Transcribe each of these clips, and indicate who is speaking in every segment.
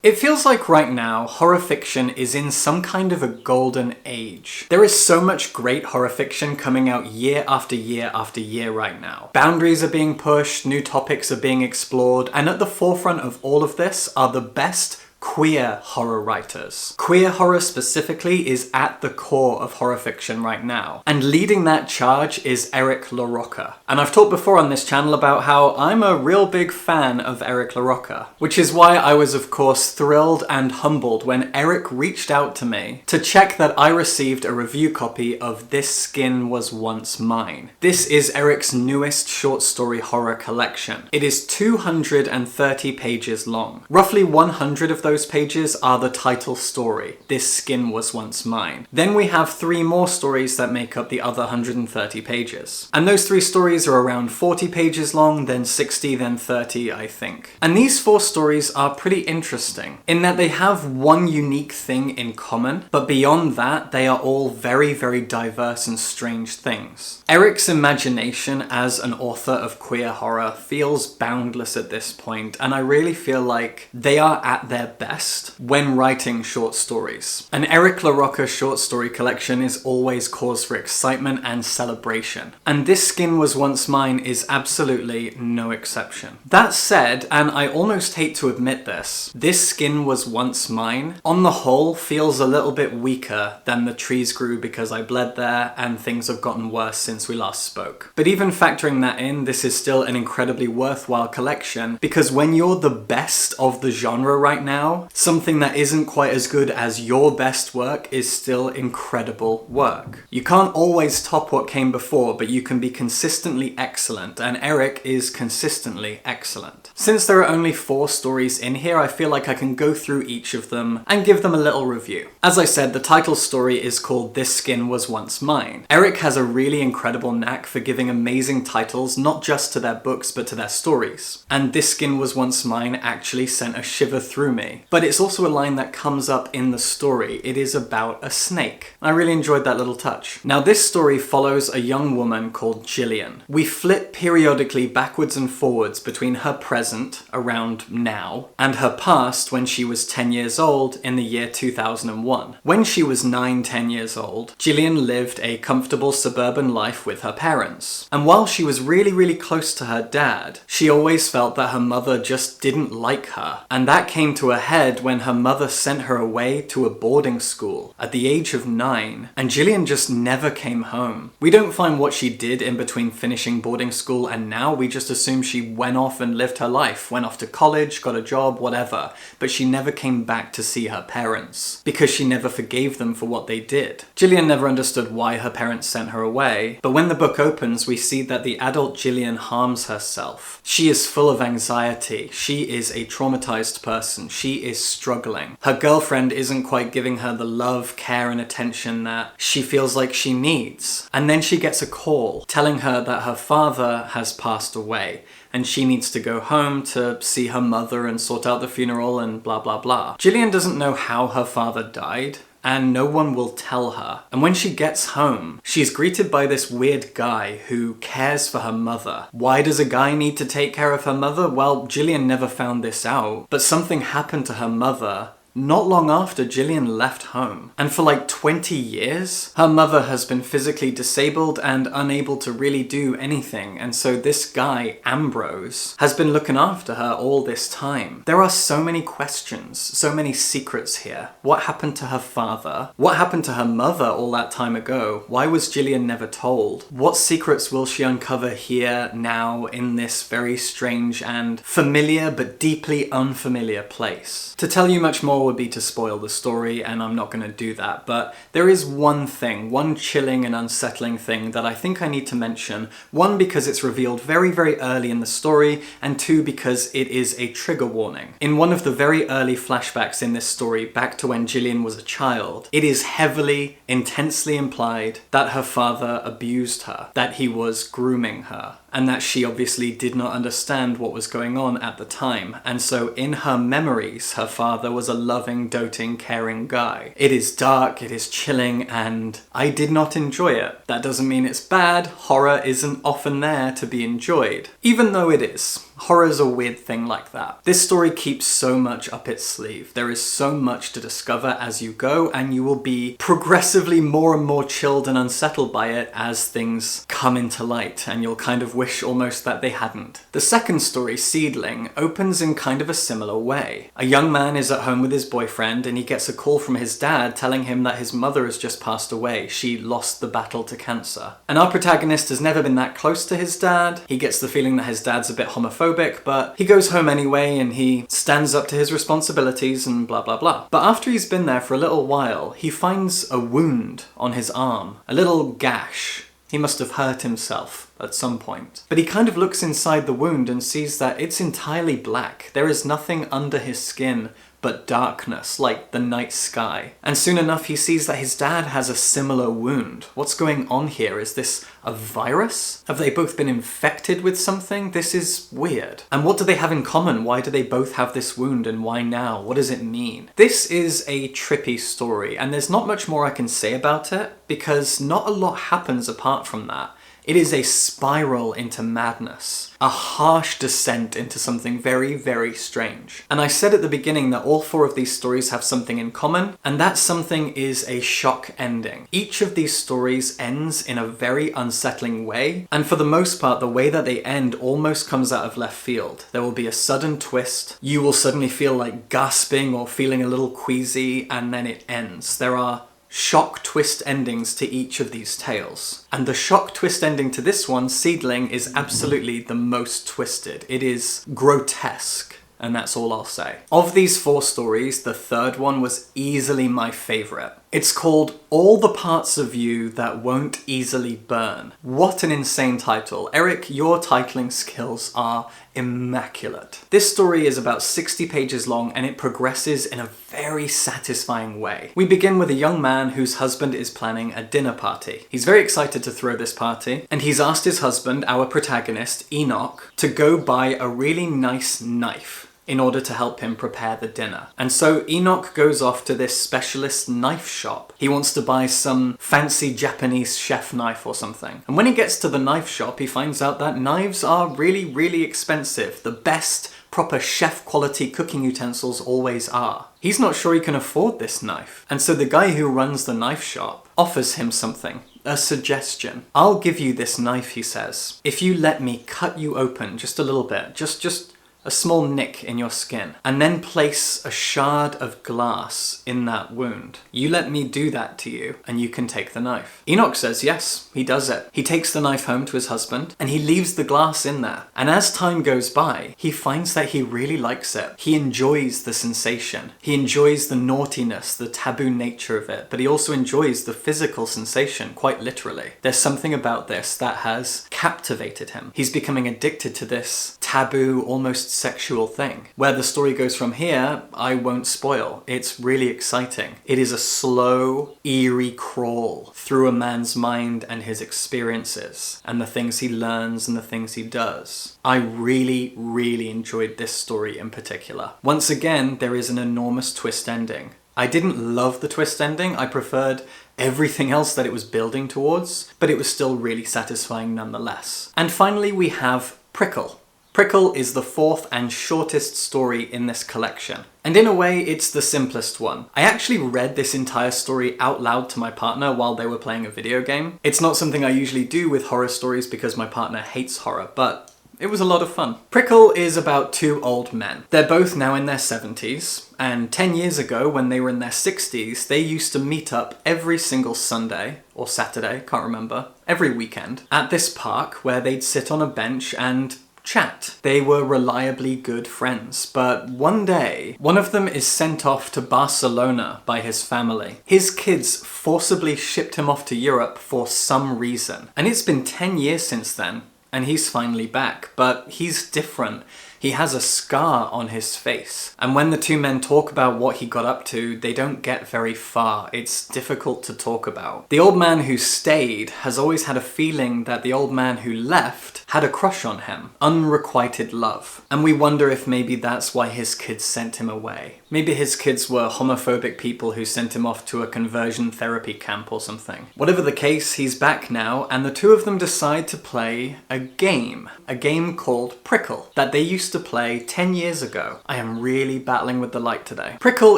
Speaker 1: It feels like right now, horror fiction is in some kind of a golden age. There is so much great horror fiction coming out year after year after year right now. Boundaries are being pushed, new topics are being explored, and at the forefront of all of this are the best queer horror writers. Queer horror specifically is at the core of horror fiction right now, and leading that charge is Eric LaRocca. And I've talked before on this channel about how I'm a real big fan of Eric LaRocca, which is why I was of course thrilled and humbled when Eric reached out to me to check that I received a review copy of This Skin Was Once Mine. This is Eric's newest short story horror collection. It is 230 pages long. Roughly 100 of those pages are the title story, This Skin Was Once Mine. Then we have 3 more stories that make up the other 130 pages. And those 3 stories are around 40 pages long, then 60, then 30, I think. And these 4 stories are pretty interesting in that they have one unique thing in common, but beyond that, they are all very, very diverse and strange things. Eric's imagination as an author of queer horror feels boundless at this point, and I really feel like they are at their best when writing short stories. An Eric LaRocca short story collection is always cause for excitement and celebration, and This Skin Was Once Mine is absolutely no exception. That said, and I almost hate to admit this, This Skin Was Once Mine, on the whole, feels a little bit weaker than The Trees Grew Because I Bled There and Things Have Gotten Worse Since We Last Spoke. But even factoring that in, this is still an incredibly worthwhile collection, because when you're the best of the genre right now, something that isn't quite as good as your best work is still incredible work. You can't always top what came before, but you can be consistently excellent, and Eric is consistently excellent. Since there are only 4 stories in here, I feel like I can go through each of them and give them a little review. As I said, the title story is called This Skin Was Once Mine. Eric has a really incredible knack for giving amazing titles, not just to their books, but to their stories. And This Skin Was Once Mine actually sent a shiver through me. But it's also a line that comes up in the story. It is about a snake. I really enjoyed that little touch. Now, this story follows a young woman called Gillian. We flip periodically backwards and forwards between her present, around now, and her past when she was 10 years old in the year 2001. When she was 9-10 years old, Gillian lived a comfortable suburban life with her parents. And while she was really, really close to her dad, she always felt that her mother just didn't like her. And that came to a head when her mother sent her away to a boarding school at the age of 9, and Gillian just never came home. We don't find what she did in between finishing boarding school and now. We just assume she went off and lived her life, went off to college, got a job, whatever, but she never came back to see her parents because she never forgave them for what they did. Gillian never understood why her parents sent her away, but when the book opens, we see that the adult Gillian harms herself. She is full of anxiety. She is a traumatized person. She is struggling. Her girlfriend isn't quite giving her the love, care, and attention that she feels like she needs. And then she gets a call telling her that her father has passed away and she needs to go home to see her mother and sort out the funeral and blah blah blah. Gillian doesn't know how her father died, and no one will tell her. And when she gets home, she's greeted by this weird guy who cares for her mother. Why does a guy need to take care of her mother? Well, Gillian never found this out, but something happened to her mother not long after Gillian left home. And for like 20 years, her mother has been physically disabled and unable to really do anything. And so this guy, Ambrose, has been looking after her all this time. There are so many questions, so many secrets here. What happened to her father? What happened to her mother all that time ago? Why was Gillian never told? What secrets will she uncover here, now, in this very strange and familiar but deeply unfamiliar place? To tell you much more would be to spoil the story, and I'm not going to do that, but there is one thing, one chilling and unsettling thing that I think I need to mention. 1, because it's revealed very, very early in the story, and 2, because it is a trigger warning. In one of the very early flashbacks in this story, back to when Gillian was a child, it is heavily, intensely implied that her father abused her, that he was grooming her, and that she obviously did not understand what was going on at the time. And so in her memories, her father was a loving, doting, caring guy. It is dark, it is chilling, and I did not enjoy it. That doesn't mean it's bad. Horror isn't often there to be enjoyed, even though it is. Horror's a weird thing like that. This story keeps so much up its sleeve. There is so much to discover as you go, and you will be progressively more and more chilled and unsettled by it as things come into light, and you'll kind of wish almost that they hadn't. The second story, Seedling, opens in kind of a similar way. A young man is at home with his boyfriend, and he gets a call from his dad telling him that his mother has just passed away. She lost the battle to cancer. And our protagonist has never been that close to his dad. He gets the feeling that his dad's a bit homophobic, but he goes home anyway and he stands up to his responsibilities and blah blah blah. But after he's been there for a little while, he finds a wound on his arm, a little gash. He must have hurt himself at some point. But he kind of looks inside the wound and sees that it's entirely black. There is nothing under his skin but darkness, like the night sky. And soon enough he sees that his dad has a similar wound. What's going on here? Is this a virus? Have they both been infected with something? This is weird. And what do they have in common? Why do they both have this wound, and why now? What does it mean? This is a trippy story, and there's not much more I can say about it, because not a lot happens apart from that. It is a spiral into madness, a harsh descent into something very, very strange. And I said at the beginning that all four of these stories have something in common, and that something is a shock ending. Each of these stories ends in a very unsettling way, and for the most part, the way that they end almost comes out of left field. There will be a sudden twist, you will suddenly feel like gasping or feeling a little queasy, and then it ends. There are shock twist endings to each of these tales. And the shock twist ending to this one, Seedling, is absolutely the most twisted. It is grotesque, and that's all I'll say. Of these four stories, the third one was easily my favourite. It's called All the Parts of You That Won't Easily Burn. What an insane title. Eric, your titling skills are immaculate. This story is about 60 pages long, and it progresses in a very satisfying way. We begin with a young man whose husband is planning a dinner party. He's very excited to throw this party, and he's asked his husband, our protagonist, Enoch, to go buy a really nice knife in order to help him prepare the dinner. And so Enoch goes off to this specialist knife shop. He wants to buy some fancy Japanese chef knife or something. And when he gets to the knife shop, he finds out that knives are really, really expensive. The best proper chef quality cooking utensils always are. He's not sure he can afford this knife. And so the guy who runs the knife shop offers him something. A suggestion. I'll give you this knife, he says, if you let me cut you open just a little bit, just a small nick in your skin, and then place a shard of glass in that wound. You let me do that to you, and you can take the knife. Enoch says yes, he does it. He takes the knife home to his husband, and he leaves the glass in there. And as time goes by, he finds that he really likes it. He enjoys the sensation. He enjoys the naughtiness, the taboo nature of it, but he also enjoys the physical sensation, quite literally. There's something about this that has captivated him. He's becoming addicted to this taboo, almost sexual thing. Where the story goes from here, I won't spoil. It's really exciting. It is a slow, eerie crawl through a man's mind and his experiences, and the things he learns and the things he does. I really, really enjoyed this story in particular. Once again, there is an enormous twist ending. I didn't love the twist ending. I preferred everything else that it was building towards, but it was still really satisfying nonetheless. And finally, we have Prickle. Prickle is the fourth and shortest story in this collection. And in a way, it's the simplest one. I actually read this entire story out loud to my partner while they were playing a video game. It's not something I usually do with horror stories because my partner hates horror, but it was a lot of fun. Prickle is about two old men. They're both now in their 70s, and 10 years ago, when they were in their 60s, they used to meet up every single Sunday, or Saturday, can't remember, every weekend, at this park where they'd sit on a bench and chat. They were reliably good friends, but one day, one of them is sent off to Barcelona by his family. His kids forcibly shipped him off to Europe for some reason, and it's been 10 years since then, and he's finally back, but he's different. He has a scar on his face. And when the two men talk about what he got up to, they don't get very far. It's difficult to talk about. The old man who stayed has always had a feeling that the old man who left had a crush on him. Unrequited love. And we wonder if maybe that's why his kids sent him away. Maybe his kids were homophobic people who sent him off to a conversion therapy camp or something. Whatever the case, he's back now, and the two of them decide to play a game. A game called Prickle, that they used to play 10 years ago. I am really battling with the light today. Prickle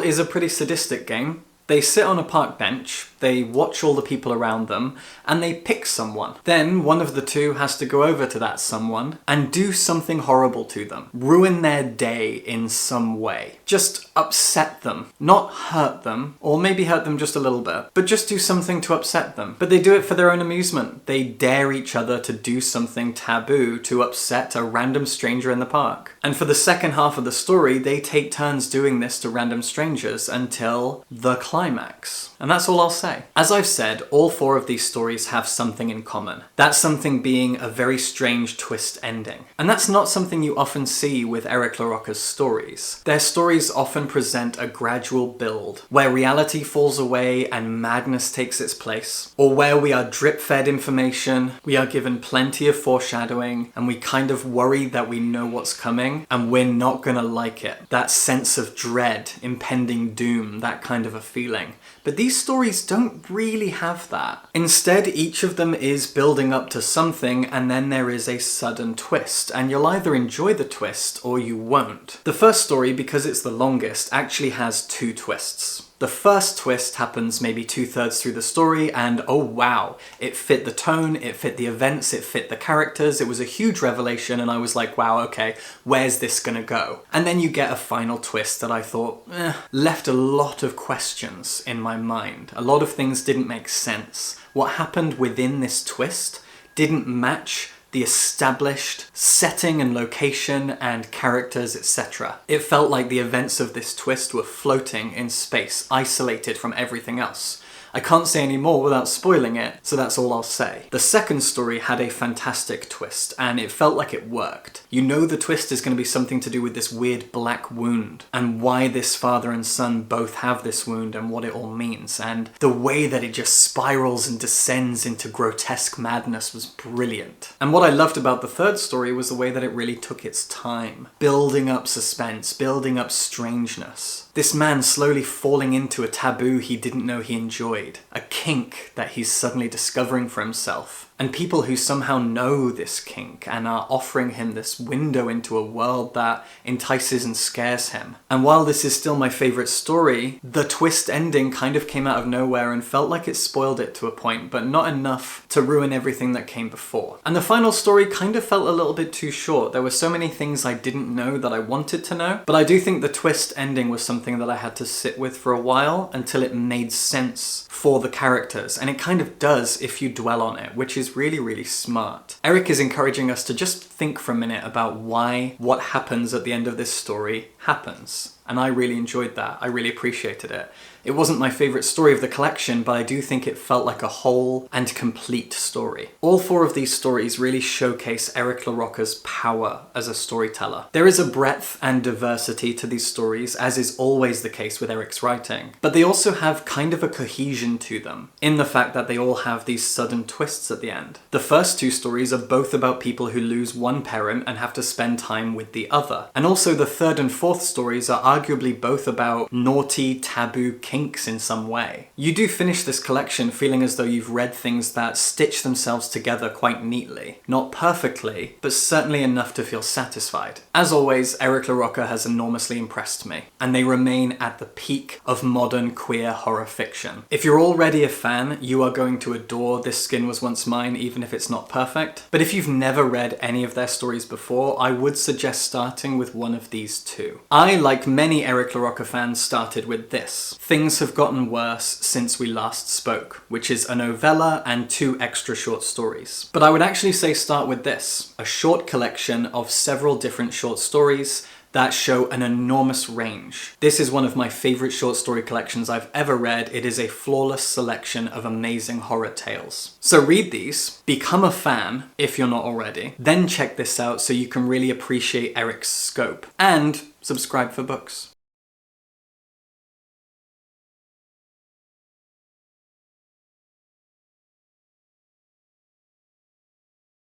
Speaker 1: is a pretty sadistic game. They sit on a park bench, they watch all the people around them, and they pick someone. Then one of the two has to go over to that someone and do something horrible to them. Ruin their day in some way. Just upset them. Not hurt them, or maybe hurt them just a little bit, but just do something to upset them. But they do it for their own amusement. They dare each other to do something taboo to upset a random stranger in the park. And for the second half of the story, they take turns doing this to random strangers until the climax. And that's all I'll say. As I've said, all four of these stories have something in common. That something being a very strange twist ending. And that's not something you often see with Eric LaRocca's stories. Their stories often present a gradual build, where reality falls away and madness takes its place, or where we are drip-fed information, we are given plenty of foreshadowing, and we kind of worry that we know what's coming, and we're not gonna like it. That sense of dread, impending doom, that kind of a feeling. But these stories don't really have that. Instead, each of them is building up to something, and then there is a sudden twist, and you'll either enjoy the twist or you won't. The first story, because it's the longest, actually has two twists. The first twist happens maybe 2/3 through the story, and oh wow, it fit the tone, it fit the events, it fit the characters, it was a huge revelation, and I was like, wow, okay, where's this gonna go? And then you get a final twist that I thought, left a lot of questions in my mind. A lot of things didn't make sense. What happened within this twist didn't match the established setting and location and characters, etc. It felt like the events of this twist were floating in space, isolated from everything else. I can't say any more without spoiling it, so that's all I'll say. The second story had a fantastic twist, and it felt like it worked. You know the twist is going to be something to do with this weird black wound, and why this father and son both have this wound and what it all means, and the way that it just spirals and descends into grotesque madness was brilliant. And what I loved about the third story was the way that it really took its time, building up suspense, building up strangeness. This man slowly falling into a taboo he didn't know he enjoyed, a kink that he's suddenly discovering for himself, and people who somehow know this kink and are offering him this window into a world that entices and scares him. And while this is still my favourite story, the twist ending kind of came out of nowhere and felt like it spoiled it to a point, but not enough to ruin everything that came before. And the final story kind of felt a little bit too short. There were so many things I didn't know that I wanted to know, but I do think the twist ending was something that I had to sit with for a while until it made sense for the characters, and it kind of does if you dwell on it, which is really, really smart. Eric is encouraging us to just think for a minute about why what happens at the end of this story happens. And I really enjoyed that. I really appreciated it. It wasn't my favourite story of the collection, but I do think it felt like a whole and complete story. All four of these stories really showcase Eric LaRocca's power as a storyteller. There is a breadth and diversity to these stories, as is always the case with Eric's writing, but they also have kind of a cohesion to them, in the fact that they all have these sudden twists at the end. The first two stories are both about people who lose one parent and have to spend time with the other. And also the third and fourth stories are arguably both about naughty, taboo kinks in some way. You do finish this collection feeling as though you've read things that stitch themselves together quite neatly. Not perfectly, but certainly enough to feel satisfied. As always, Eric LaRocca has enormously impressed me, and they remain at the peak of modern queer horror fiction. If you're already a fan, you are going to adore This Skin Was Once Mine, even if it's not perfect. But if you've never read any of their stories before, I would suggest starting with one of these two. I, like many Eric LaRocca fans, started with this. Things Have Gotten Worse Since We Last Spoke, which is a novella and 2 extra short stories. But I would actually say start with this, a short collection of several different short stories that show an enormous range. This is one of my favorite short story collections I've ever read. It is a flawless selection of amazing horror tales. So read these, become a fan if you're not already, then check this out so you can really appreciate Eric's scope, and subscribe for books.